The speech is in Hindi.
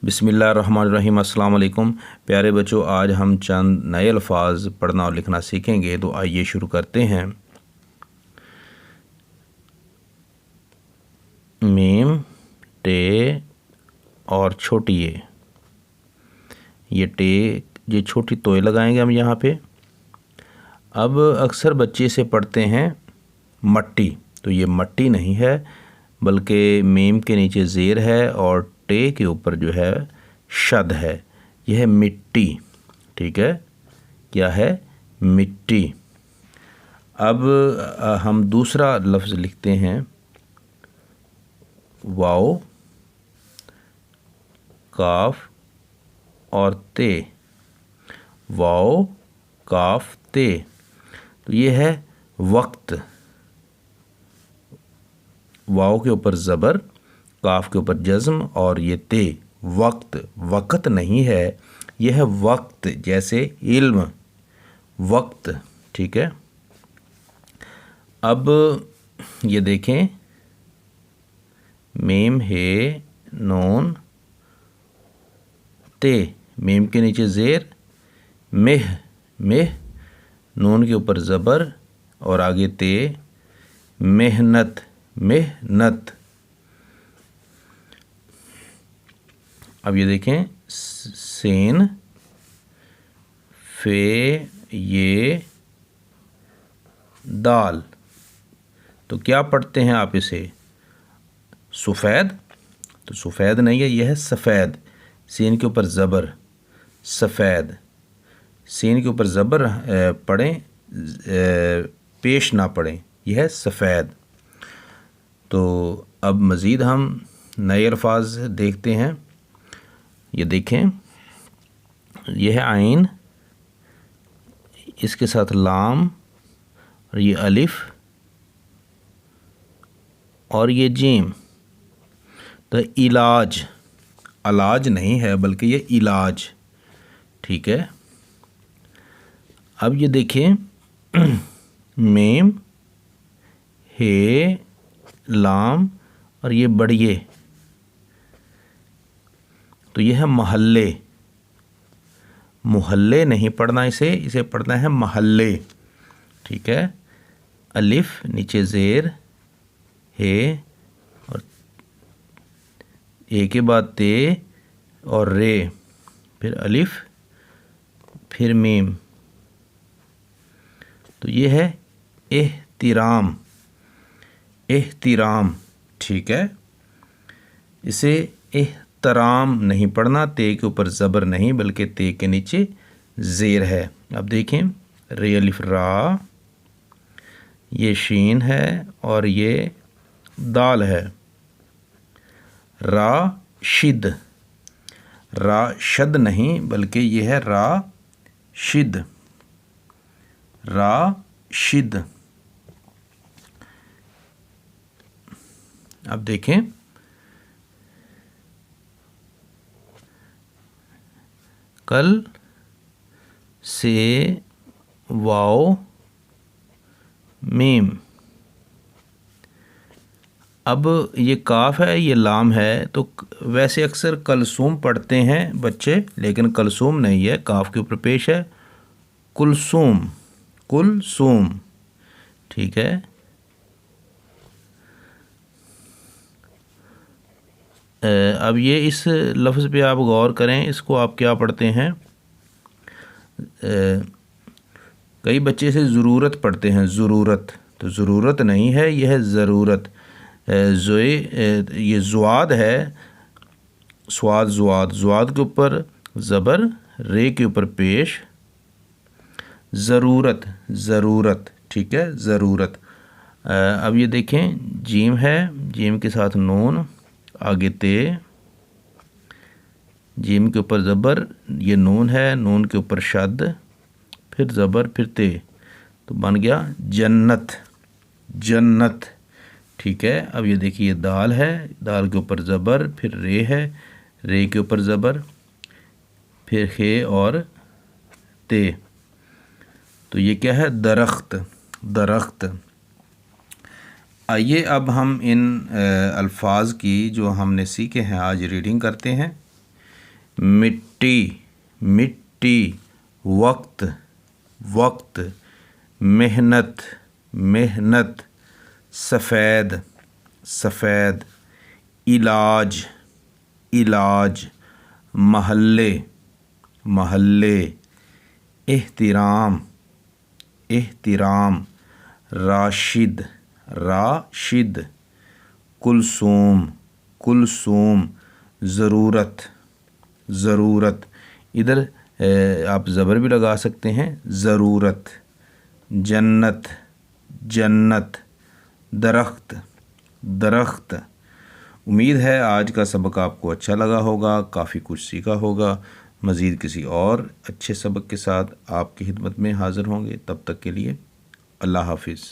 बिस्मिल्लाहिर्रहमानिर्रहीम। अस्सलाम वालेकुम प्यारे बच्चों, आज हम चंद नए अल्फाज पढ़ना और लिखना सीखेंगे। तो आइए शुरू करते हैं। मीम, टे और छोटी ये टे, ये छोटी तोय लगाएंगे हम यहाँ पे। अब अक्सर बच्चे से पढ़ते हैं मट्टी, तो ये मट्टी नहीं है बल्कि मीम के नीचे ज़ेर है और टे के ऊपर जो है शद है। यह है मिट्टी। ठीक है, क्या है? मिट्टी। अब हम दूसरा लफ्ज़ लिखते हैं वाओ, काफ और ते। वाओ, काफ, ते। तो ये है वक्त। वाओ के ऊपर ज़बर, काफ के ऊपर जज़्म और ये ते। वक्त, वक़्त नहीं है, यह है वक्त, जैसे इल्म, वक्त। ठीक है। अब ये देखें, मीम है नून ते, मीम के नीचे ज़ेर, मेह, मेह, नून के ऊपर ज़बर और आगे ते, मेहनत, मेहनत। अब ये देखें, सेन, फे, ये, दाल। तो क्या पढ़ते हैं आप इसे? सफ़ेद? तो सफ़ेद नहीं है, यह है सफ़ेद। सीन के ऊपर ज़बर, सफ़ेद। सीन के ऊपर ज़बर पढ़ें, पेश ना पढ़ें, यह है सफ़ेद। तो अब मज़ीद हम नए अल्फाज देखते हैं। ये देखें, यह है आइन, इसके साथ लाम और ये अलिफ और ये जीम। तो इलाज, अलाज नहीं है बल्कि ये इलाज। ठीक है। अब ये देखें, मीम, हे, लाम और ये बढ़िए, तो ये है महल्ले। मोहल्ले नहीं पढ़ना इसे, इसे पढ़ना है महल्ले। ठीक है। अलिफ, नीचे ज़ेर, हे और ए के बाद ते और रे, फिर अलिफ, फिर मीम। तो ये है एहतिराम, एहतिराम। ठीक है। इसे एहतराम नहीं पढ़ना, ते के ऊपर ज़बर नहीं बल्कि ते के नीचे ज़ेर है। अब देखें, रे अलिफ रा, ये शीन है और ये दाल है। रा शिद, रा शद नहीं बल्कि ये है रा शिद, रा शिद। अब देखें, कल से वाओ मीम। अब ये काफ है, ये लाम है, तो वैसे अक्सर कलसूम पढ़ते हैं बच्चे, लेकिन कलसूम नहीं है, काफ के ऊपर पेश है कुलसूम, कुलसूम। ठीक है। अब ये इस लफ्ज़ पे आप गौर करें, इसको आप क्या पढ़ते हैं? कई बच्चे से ज़रूरत पढ़ते हैं, ज़रूरत। तो ज़रूरत नहीं है, यह है ज़रूरत। ज़ोए, ये ज़ुआद है, स्वाद, ज़ुआद। ज़ुआद के ऊपर ज़बर, रे के ऊपर पेश, ज़रूरत, ज़रूरत। ठीक है, ज़रूरत। अब ये देखें, जीम है, जीम के साथ नून, आगे ते, जीम के ऊपर ज़बर, ये नून है, नून के ऊपर शद, फिर ज़बर, फिर ते। तो बन गया जन्नत, जन्नत। ठीक है। अब ये देखिए, दाल है, दाल के ऊपर ज़बर, फिर रे है, रे के ऊपर ज़बर, फिर खे और ते। तो ये क्या है? दरख्त, दरख्त। आइए अब हम इन अल्फाज की जो हमने सीखे हैं आज रीडिंग करते हैं। मिट्टी मिट्टी, वक्त वक्त, मेहनत मेहनत, सफ़ेद सफ़ेद, इलाज इलाज, महल्ले महल्ले, एहतिराम एहतिराम, राशिद राशिद, कुलसूम कुलसूम, ज़रूरत ज़रूरत। इधर आप ज़बर भी लगा सकते हैं, ज़रूरत। जन्नत जन्नत, दरख्त दरख्त। उम्मीद है आज का सबक आपको अच्छा लगा होगा, काफ़ी कुछ सीखा होगा। मज़ीद किसी और अच्छे सबक के साथ आपकी खिदमत में हाज़िर होंगे। तब तक के लिए अल्लाह हाफिज़।